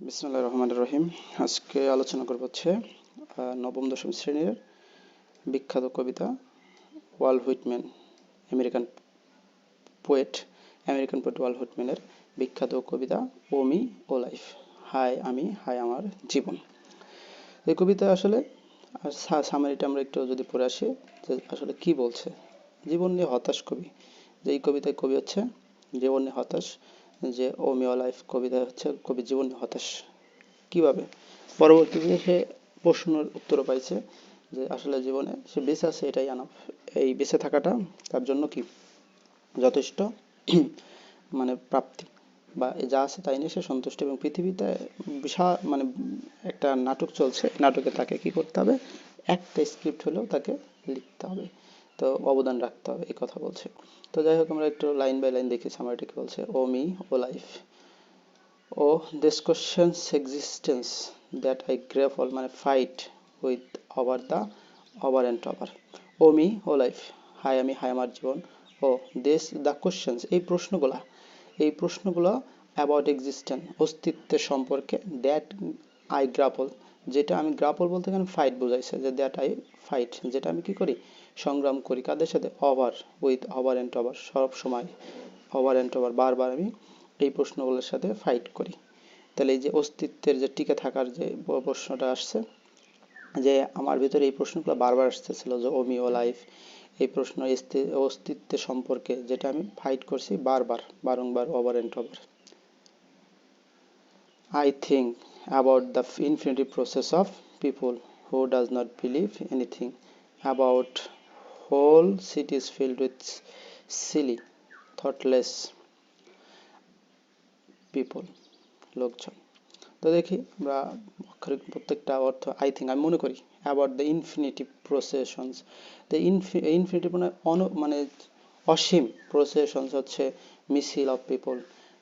বিসমিল্লাহির রহমানির রহিম। আজকে আলোচনা করব হচ্ছে নবম দশম শ্রেণীর বিখ্যাত কবিতা ওয়াল হুইটম্যান, আমেরিকান পোয়েট ওয়াল হুইটম্যানের বিখ্যাত কবিতা ও মি ও লাইফ, হাই আমি, হাই আমার জীবন। এই কবিতা আসলে সামারিটা আমরা একটু যদি পড়ে আসি যে আসলে কি বলছে। জীবন নিয়ে হতাশ কবি, যে এই কবিতায় কবি হচ্ছে জীবন নিয়ে হতাশ, যে ও মি ও লাইফ কবিতা হচ্ছে কবি জীবন নিয়ে হতাশ। কিভাবে? পরবর্তীতে সে প্রশ্নের উত্তরও পাইছে যে আসলে জীবনে সে বেঁচে আছে, এটাই আনাফ। এই বেঁচে থাকাটা তার জন্য কি যথেষ্ট মানে প্রাপ্তি, বা যা আছে তাই নিয়ে সে সন্তুষ্ট। এবং পৃথিবীতে বিশাল একটা নাটক চলছে, নাটকে তাকে কি করতে হবে, একটা স্ক্রিপ্ট হলেও তাকে লিখতে হবে, তো অবদান রাখতে হবে, এই কথা বলছে। তো যাই হোক, আমরা একটু লাইন বাই লাইন দেখি সামারিটি কি বলছে। O me O life, Oh, this questions existence that I grapple, মানে fight with over the over and over. Oh me, oh life, হাই আমি, হাই আমার জীবন। ও this the questions, এই প্রশ্নগুলো about existence, অস্তিত্বের সম্পর্কে, that I grapple, যেটা আমি গ্রাপল বলতে এখানে ফাইট বোঝাইছে, যে দ্যাট আই ফাইট, যেটা আমি কি করি, সংগ্রাম করি, কাদের সাথে, over with over and over, সব সময় ওভার অ্যান্ড ওভার, বারবার আমি এই প্রশ্নগুলোর সাথে ফাইট করি। তাহলে এই যে অস্তিত্বের যে টিকে থাকার যে প্রশ্নটা আসছে, যে আমার ভিতরে এই প্রশ্নগুলো বারবার আসতেছিল, যে ওমি ও লাইফ, এই প্রশ্ন অস্তিত্বের সম্পর্কে, যেটা আমি ফাইট করছি বারবার, বারংবার, over and over. I think about the infinity process of people who does not believe anything, about whole cities filled with silly thoughtless people, লোকজন। তো দেখি আমরা অক্ষরিক প্রত্যেকটা অর্থ। আই থিঙ্ক, আমি মনে করি, about the infinitive processions, the infinitive মানে অসীম, প্রসেশনস হচ্ছে মিছিল অফ পিপল।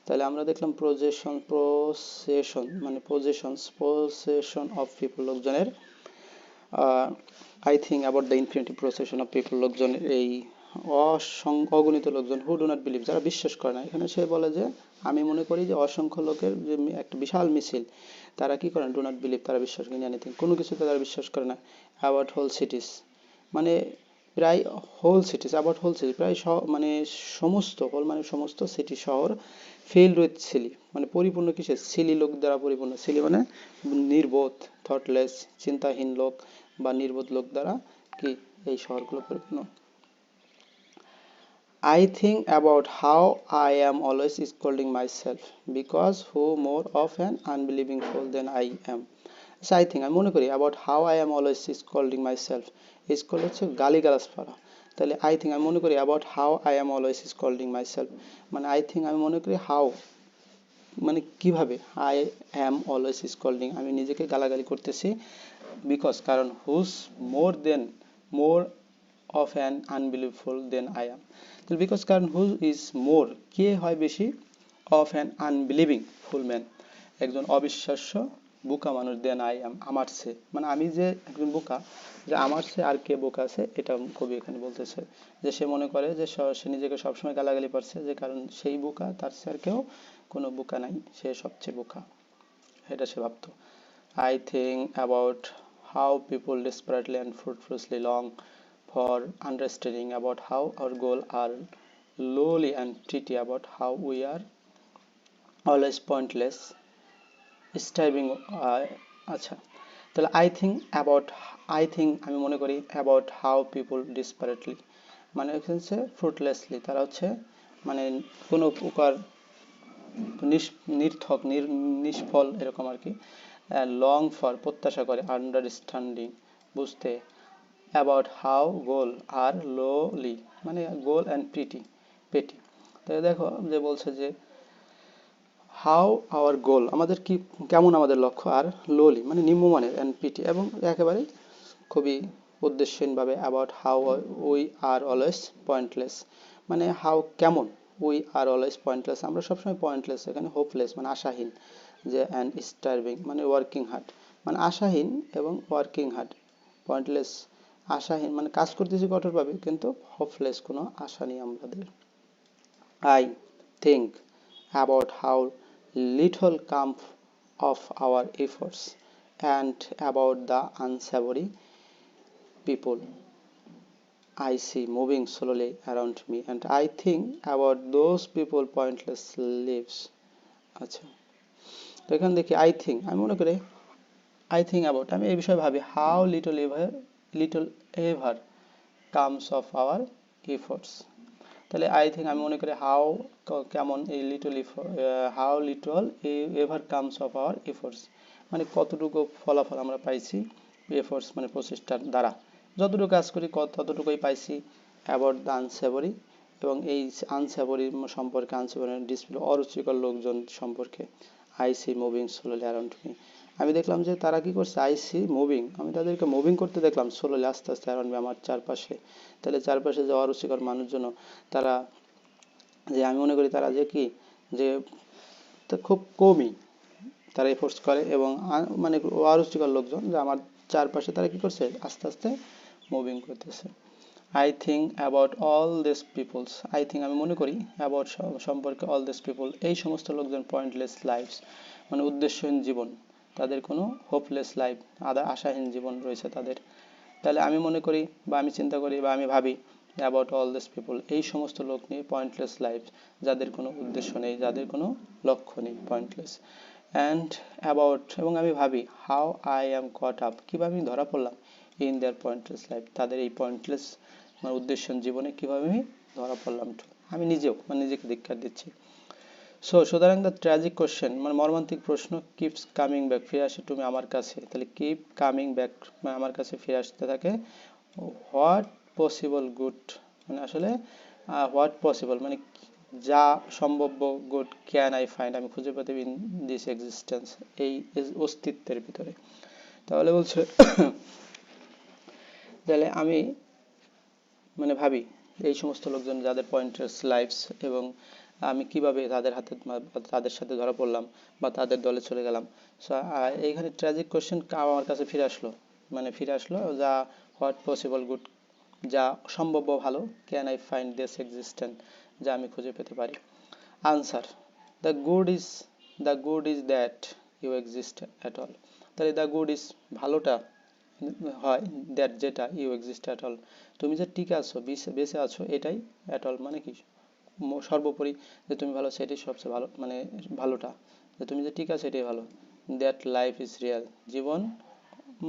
তাহলে আমরা দেখলাম প্রসেশন মানে প্রসেশন অফ পিপল, লোকজনের। I think about the infinitive procession of people, লোকজনের এই অগণিত লোকজন, হু ডু নট বিলিভ, যারা বিশ্বাস করে না। এখানে সে বলে যে আমি মনে করি যে অসংখ্য লোকের যে একটা বিশাল মিছিল, তারা কি করে, ডু নট বিলিভ, তারা বিশ্বাস করে না এনিথিং, কোনো কিছুতে তারা বিশ্বাস করে না। অ্যাবাউট হোল সিটিস, মানে প্রায় whole cities, about whole city, প্রায় মানে সমস্ত, হোল মানে সমস্ত, সিটি শহর, ফিল্ড উইথ সিলি, মানে পরিপূর্ণ কিসে, সিলি লোক দ্বারা পরিপূর্ণ। সিলি মানে নির্বোধ, থটলেস, চিন্তাহীন লোক বা নির্বোধ লোক দ্বারা কি এই শহরগুলো পরিপূর্ণ। I think about how I am always scolding myself because who more of an unbelieving fool than I am. So I think, আমি মনে করি, about how I am always scolding myself, scold হচ্ছে গালিগালাজ করা। তাহলে I think, আমি মনে করি, about how I am always scolding myself, মানে I think, আমি মনে করি, how মানে কিভাবে, I am always scolding, আমি নিজেকে গালাগালি করতেছি, বিকজ কারণ, who's more of an unbelieving fool than I am. তো বিকজ কারণ, হু ইজ মোর, কে হয় বেশি, of an unbelieving fool man, একজন অবিশ্বাস্য বোকা মানুষ, দেন আই অ্যাম, আমার সে, মানে আমি যে একজন বোকা, যে আমার সে আর কে বোকা আছে, এটা কবি এখানে বলতেছে। যে সে মনে করে যে সে নিজেকে সবসময় গালাগালি পারছে, যে কারণ সেই বোকা, তার সে আর কেউ কোনো বোকা নাই, সে সবচেয়ে বোকা, এটা সে ভাবতো। I think about how people desperately and fruitlessly long for understanding, about how our goals are lowly and petty, about how we are always pointless, striving. আচ্ছা, তাহলে I think, আমি মনে করি, about how people desperately, মানে হচ্ছে fruitlessly, তারা হচ্ছে মানে কোনো উপকার, নির্থক, নিষ্ফল, এরকম আর কি। লং ফর, প্রত্যাশা করে, আন্ডারস্ট্যান্ডিং, বুঝতে, অ্যাবাউট হাউ গোল আর লোলি, মানে গোল অ্যান্ড পেটি। তাহলে দেখো যে বলছে যে হাউ আওয়ার গোল, আমাদের কি, কেমন আমাদের লক্ষ্য, আর লোলি মানে নিম্নমানের, অ্যান্ড পিটি, এবং একেবারে খুবই উদ্দেশ্যহীনভাবে, about how we are always pointless, মানে হাউ কেমন, উই আর অলওয়েজ পয়েন্টলেস, আমরা সবসময় পয়েন্টলেস, এখানে হোপলেস মানে আশাহীন, যে অ্যান্ড স্টার্ভিং মানে ওয়ার্কিং হার্ড, মানে আশাহীন এবং ওয়ার্কিং হার্ড, পয়েন্টলেস আশাহীন মানে কাজ করতেছি কঠোরভাবে, কিন্তু হোপলেস কোনো আশা নেই আমাদের। I think about how little come of our efforts and about the unsavory people I see moving slowly around me, and I think about those people pointless lives. আচ্ছা, তো এখানে দেখি আই থিঙ্ক, আমি মনে করি আই থিঙ্ক অ্যাবাউট, আমি এই বিষয়ে ভাবি how little ever comes of our efforts. তাহলে আই থিঙ্ক আমি মনে করি হাউ, কেমন এই how little ever comes of our efforts, মানে কতটুকু ফলাফল আমরা পাইছি এফোর্টস মানে প্রচেষ্টার দ্বারা, যতটুকু কাজ করি ততটুকুই পাইছি। অ্যাবাউট দ্য আনস্যাভরি, এবং এই আনস্যাভরি সম্পর্কে, আনস্যাভরি ডিসপ্লে অরুচিকর লোকজন সম্পর্কে। I see moving slowly around me, আমি দেখলাম যে তারা কি করছে, আই সি মুভিং, আমি তাদেরকে মুভিং করতে দেখলাম স্লোলি আস্তে আস্তে অ্যারাউন্ড মি আমার চারপাশে। তাহলে চারপাশে যে অরুচিকর মানুষজন, তারা যে আমি মনে করি তারা যে কি, যে খুব কমই তারা এফোর্টস করে, এবং মানে অরুচিকর লোকজন যে আমার চারপাশে তারা কি করছে, আস্তে আস্তে মুভিং করতেছে। I think about all this peoples, I think আমি মনে করি অ্যাবাউট সম্পর্কে, অল দিস পিপল এই সমস্ত লোকজন, পয়েন্টলেস লাইফস মানে উদ্দেশ্যহীন জীবন, তাদের কোনো হোপলেস লাইফ, আশাহীন জীবন রয়েছে তাদের। তাহলে আমি মনে করি বা আমি চিন্তা করি বা আমি ভাবি অ্যাবাউট অল দিস পিপল এই সমস্ত লোক নিয়ে, পয়েন্টলেস লাইফ যাদের কোনো উদ্দেশ্য নেই, যাদের কোনো লক্ষ্য নেই, পয়েন্টলেস। অ্যান্ড অ্যাবাউট, এবং আমি ভাবি how I am caught up, কীভাবে আমি ধরা পড়লাম ইন দেয়ার পয়েন্টলেস লাইফ, তাদের এই পয়েন্টলেস মানে উদ্দেশ্যহীন জীবনে কীভাবে আমি ধরা পড়লাম, আমি নিজেও মানে নিজেকে ধিক্কার দিচ্ছি। সুতরাং দ্য ট্র্যাজিক কোশ্চেন মানে মর্মান্তিক প্রশ্ন, কিপস কামিং ব্যাক, ফিরে আসে তুমি আমার কাছে। তাহলে কিপ কামিং ব্যাক মানে আমার কাছে ফিরে আসতে থাকে। হোয়াট পসিবল গুড, মানে আসলে হোয়াট পসিবল মানে যা সম্ভাব্য গুড ক্যান আই ফাইন্ড, আমি খুঁজে পেতে ইন দিস এক্সিস্টেন্স এই অস্তিত্বের ভিতরে। তাহলে বলছে তাহলে আমি মানে ভাবি এই সমস্ত লোকজন যাদের পয়েন্টলেস লাইফস, এবং আমি কিভাবে তাদের হাতে তাদের সাথে ধরা পড়লাম বা তাদের দলে চলে গেলাম। সো এইখানে ট্র্যাজিক কোশ্চেন আমার কাছে ফিরে আসলো, মানে ফিরে আসলো যা হোয়াট পসিবল গুড, যা সম্ভাব্য ভালো, can I find this existent যা আমি খুঁজে পেতে পারি। Answer, the good is that you exist at all. তাহলে দ্য গুড ইজ ভালোটা হয়, দ্যাট যেটা, ইউ এক্সিস্ট অ্যাট অল তুমি যে টিকে আছো, বেঁচে আছো, এটাই অ্যাট অল মানে কি সর্বোপরি, যে তুমি ভালো সেটাই সবচেয়ে ভালো, মানে ভালোটা যে তুমি যে টিকে আছো এটাই ভালো। দ্যাট লাইফ ইজ রিয়াল, জীবন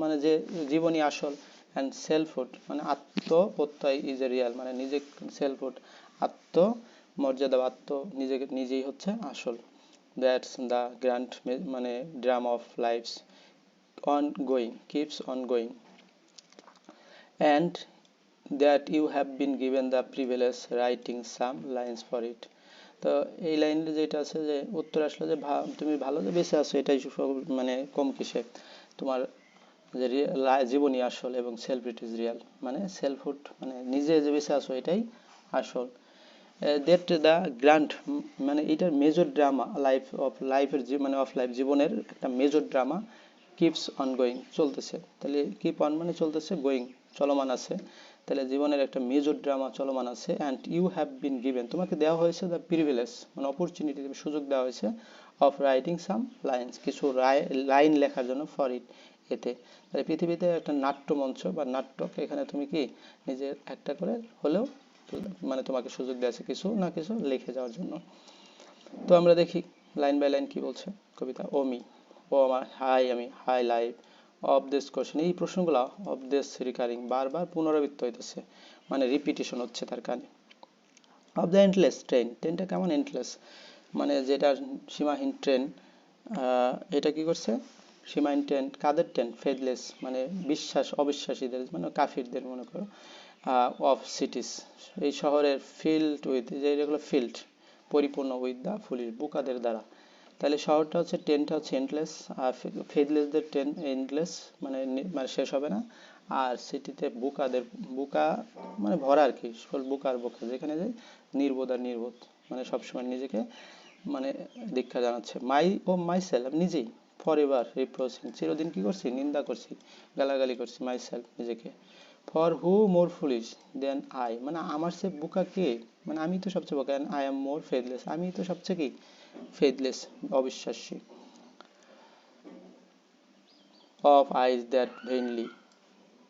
মানে যে জীবনই আসল। অ্যান্ড সেলফহুড মানে আত্মপ্রত্যয় ইজ এ রিয়াল, মানে নিজে সেলফহুড আত্মমর্যাদা, নিজেকে নিজেই হচ্ছে আসল। দ্যাটস দ্য গ্র্যান্ড মানে drama of life's ongoing, keeps ongoing, and that you have been given the privilege writing some lines for it. তো এই লাইনে যেটা আছে যে উত্তর আসলে যে তুমি ভালো যে বেঁচে আছো এটাই মানে কম কিসে, তোমার যে জীবনই আসল, এবং সেলফ ইট ইজ রিয়াল মানে সেলফহুড মানে নিজে যে বেঁচে আছো এটাই আসল। দ্যাট দ্য গ্র্যান্ড মানে এটার মেজর ড্রামা লাইফের মানে অফ লাইফ জীবনের একটা major drama, keeps on going চলতেছে। তাহলে কিপ অন মানে চলতেছে, গোয়িং চলমান আছে, তাহলে জীবনের একটা মেজর ড্রামা চলমান আছে। And you have been given তোমাকে দেওয়া হয়েছে দ্য প্রিভিলেজ মানে অপরচুনিটি, সুযোগ দেওয়া হয়েছে, অফ রাইটিং সাম লাইন্স কিছু লাইন লেখার জন্য, ফর ইট এতে। তাহলে পৃথিবীতে একটা নাট্যমঞ্চ বা নাটক, এখানে তুমি কি নিজের একটা করে হলেও মানে তোমাকে সুযোগ দেওয়া আছে কিছু না কিছু লিখে যাওয়ার জন্য। তো আমরা দেখি লাইন বাই লাইন কি বলছে কবিতা। ও মি, ও আমার, হাই আমি, high life of this question, এই প্রশ্নগুলো অফ দিস রিকারিং বারবার পুনরাবৃত্ত হইতেছে, মানে রিপিটেশন হচ্ছে তার কানে। অফ দ্য এন্ডলেস ট্রেন, ট্রেনটা কেমন এন্ডলেস মানে যেটা সীমাহীন ট্রেন, এটা কি করছে সীমাহীন ট্রেন, কাদের ট্রেন, ফেথলেস মানে অবিশ্বাসীদের মানে কাফিরদের মনে করো, অফ সিটিস এই শহরের, ফিল্ড উইথ যে যেগুলো ফিল্ড পরিপূর্ণ, উইথ দ্য ফুলিশ বুকাদের দ্বারা। তাহলে শহরটা হচ্ছে ট্রেনটা হচ্ছে এন্ডলেস, আর ফেথলেসদের ট্রেন এন্ডলেস মানে মানে শেষ হবে না। আর সিটিতে বুকা মানে ভরা আর কি, বুকার বোকা যেখানে যাই, নির্বোধ আর নির্বোধ মানে সবসময় নিজেকে মানে দীক্ষা জানাচ্ছে। মাই সেলফ আমি নিজেই, ফর এভার রিপ্রোচিং চিরদিন কি করছি, নিন্দা করছি, গালাগালি করছি, মাই সেলফ নিজেকে। For who more foolish than I মানে আমার সে বোকা কে, মানে আমি তো সবচেয়ে বোকা, আই এম মোর ফেথলেস আমি তো সবচেয়ে কি ফেথলেস অবিশ্বাসী। অফ আইস দ্যাট ভেইনলি,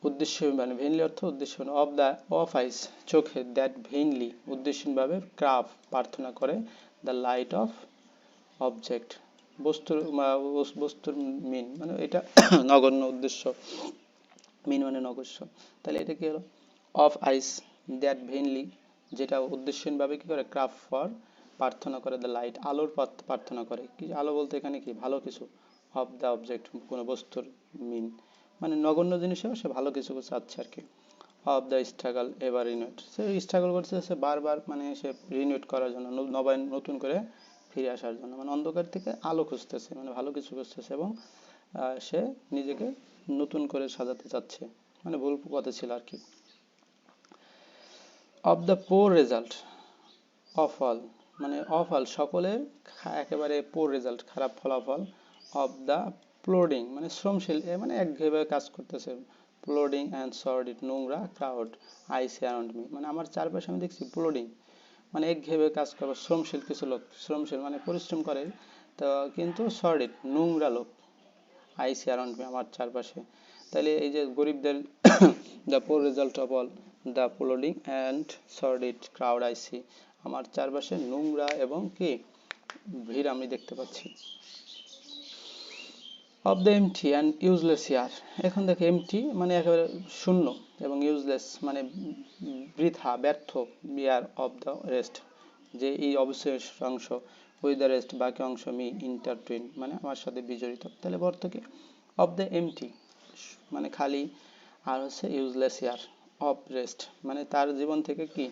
উদ্দেশ্য মানে ভেইনলি অর্থ উদ্দেশ্য, অফ দ্য অফ আইস চোখে, দ্যাট ভেইনলি উদ্দেশ্যহীনভাবে ক্রাভ প্রার্থনা করে, দ্য লাইট অফ অবজেক্ট বস্তুর বস্তুর মিন মানে এটা নগণ্য উদ্দেশ্য, মিন মানে নগস্য। তাহলে এটা কি হলো? অফ আইস দ্যাট ভেইনলি যেটা উদ্দেশ্যহীনভাবে কি করে, ক্রাফ ফর প্রার্থনা করে, দ্য লাইট আলোর প্রার্থনা করে। কি আলো বলতে এখানে কি ভালো কিছু, অফ দ্য অবজেক্ট কোনো বস্তুর মিন মানে নগণ্য জিনিসেও সে ভালো কিছু চাচ্ছে আর কি। Of the struggle ever renewed, say struggle করছে সে বারবার মানে সে রিনিউড করার জন্য, নবায়ন নতুন করে ফিরে আসার জন্য, মানে অন্ধকার থেকে আলো খুঁজতেছে, মানে ভালো কিছু খুঁজতেছে এবং সে নিজেকে নতুন করে সাজাতে চাচ্ছে, মানে ভুল পথে ছিল আর কি। Of the poor result of all, মানে অফ অল সকলের একেবারে পোর রেজাল্ট খারাপ ফলাফল, অফ দ্য প্লোডিং মানে শ্রমশীল মানে একঘেয়েভাবে কাজ করতেছে, প্লোডিং অ্যান্ড সর্ডিড নোংরা crowd I see around me, মানে আমার চারপাশে আমি দেখছি প্লোডিং মানে একঘেয়েভাবে কাজ করে, শ্রমশীল কিছু লোক, শ্রমশীল মানে পরিশ্রম করে তো কিন্তু সর্ডিড নোংরা লোক, আই সি অ্যারাউন্ড মি আমার চারপাশে। তাহলে এই যে গরিবদের the poor result of all the plodding and sordid crowd I see, আমার চারপাশে নোংরা এবং কি ভিড় আমি দেখতে পাচ্ছি। Of the empty and useless year, এখন দেখো এমটি মানে একেবারে শূন্য এবং ইউজলেস মানে বৃথা ব্যর্থ, ইয়ার অফ দ্য রেস্ট যে এই অবশেষ অংশ, উইথ দ্য রেস্ট বাকি অংশ মি ইন্টারটুইন মানে আমার সাথে বিজড়িত। তাহলে অর্থ কি? অফ দ্য এমটি মানে খালি, আর হচ্ছে ইউজলেস ইয়ার অফ রেস্ট মানে তার জীবন থেকে কি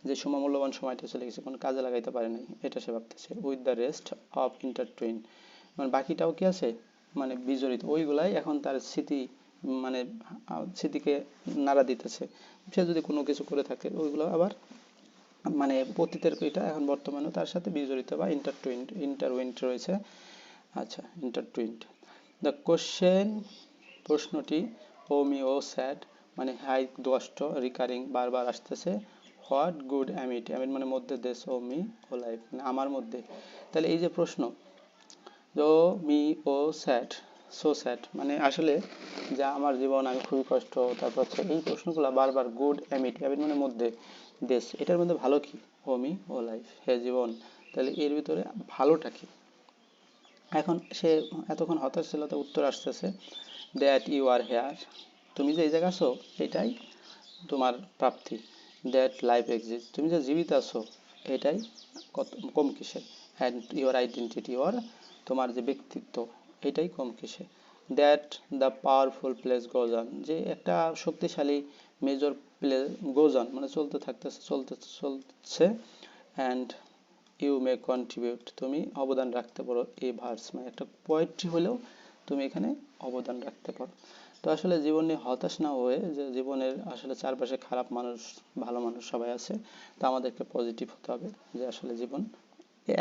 যে সময় মূল্যবান সময়টা চলে গেছে কোনো কাজে লাগাইতে পারে নাই এটা সে ভাবতেছে। উইথ দ্য রেস্ট অফ ইন্টারটুইন মানে বাকিটাও কি আছে মানে বিজড়িত, ওইগুলাই এখন তার স্মৃতি মানে স্মৃতিকে নাড়া দিতেছে। সে যদি কোনো কিছু করে থাকে ওইগুলো আবার মানে অতীতের এটা এখন বর্তমানেও তার সাথে বিজড়িত বা ইন্টারউইন্ড রয়েছে। আচ্ছা, ইন্টারটুইন্ড। দ্য কোশ্চেন প্রশ্নটি, ও মি ও স্যাড মানে হাই কষ্ট, রিকারিং বারবার আসতেছে, হোয়াট গুড অ্যামিট, অ্যামিট মানে মধ্যে দেশ, ও মি ও লাইফ মানে আমার মধ্যে। তাহলে এই যে প্রশ্ন ও মি ও স্যাড, সো স্যাড মানে আসলে যা আমার জীবন আমি খুবই কষ্ট, তারপর হচ্ছে এই প্রশ্নগুলো বারবার, গুড অ্যামিট, অ্যামিট মানে মধ্যে দেশ, এটার মধ্যে ভালো কি, ও মি ও লাইফ হে জীবন, তাহলে এর ভিতরে ভালোটা কি? এখন সে এতক্ষণ হতাশ ছিল তো উত্তর আসতেছে, দ্যাট ইউ আর হেয়ার, তুমি যে এই জায়গায় আছো এটাই তোমার প্রাপ্তি, দ্যাট লাইফ এক্সিস্ট, তুমি যে জীবিত আছো এটাই কত কম কিসে, অ্যান্ড ইউর আইডেন্টিটি ইউর তোমার যে ব্যক্তিত্ব এটাই কম কিসে, that the powerful place goes on, যে একটা শক্তিশালী মেজর প্লে গোজ অন মানে চলতে থাকতেছে চলছে, অ্যান্ড ইউ মে কন্ট্রিবিউট তুমি অবদান রাখতে পারো, এই ভার্স মানে একটা পোয়েট্রি হলেও তুমি এখানে অবদান রাখতে পারো। তো আসলে জীবন নিয়ে হতাশ না হয়ে, যে জীবনের আসলে চারপাশে খারাপ মানুষ ভালো মানুষ সবাই আছে, তো আমাদেরকে পজিটিভ হতে হবে যে আসলে জীবন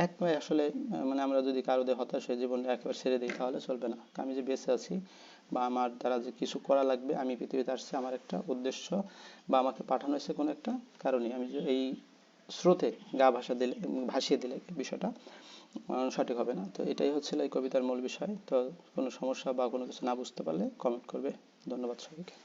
একবার আসলে মানে আমরা যদি কারো দিয়ে হতাশ হয়ে জীবন একবার ছেড়ে দিই তাহলে চলবে না। আমি যে বেঁচে আছি বা আমার দ্বারা যে কিছু করা লাগবে, আমি পৃথিবীতে আসছি আমার একটা উদ্দেশ্য বা আমাকে পাঠানো হয়েছে কোনো একটা কারণে, আমি যে এই স্রোতে গা ভাসিয়ে দিলে বিষয়টা সঠিক হবে না। তো এটাই হচ্ছিল এই কবিতার মূল বিষয়। তো কোনো সমস্যা বা কোনো কিছু না বুঝতে পারলে কমেন্ট করবে। ধন্যবাদ সবাইকে।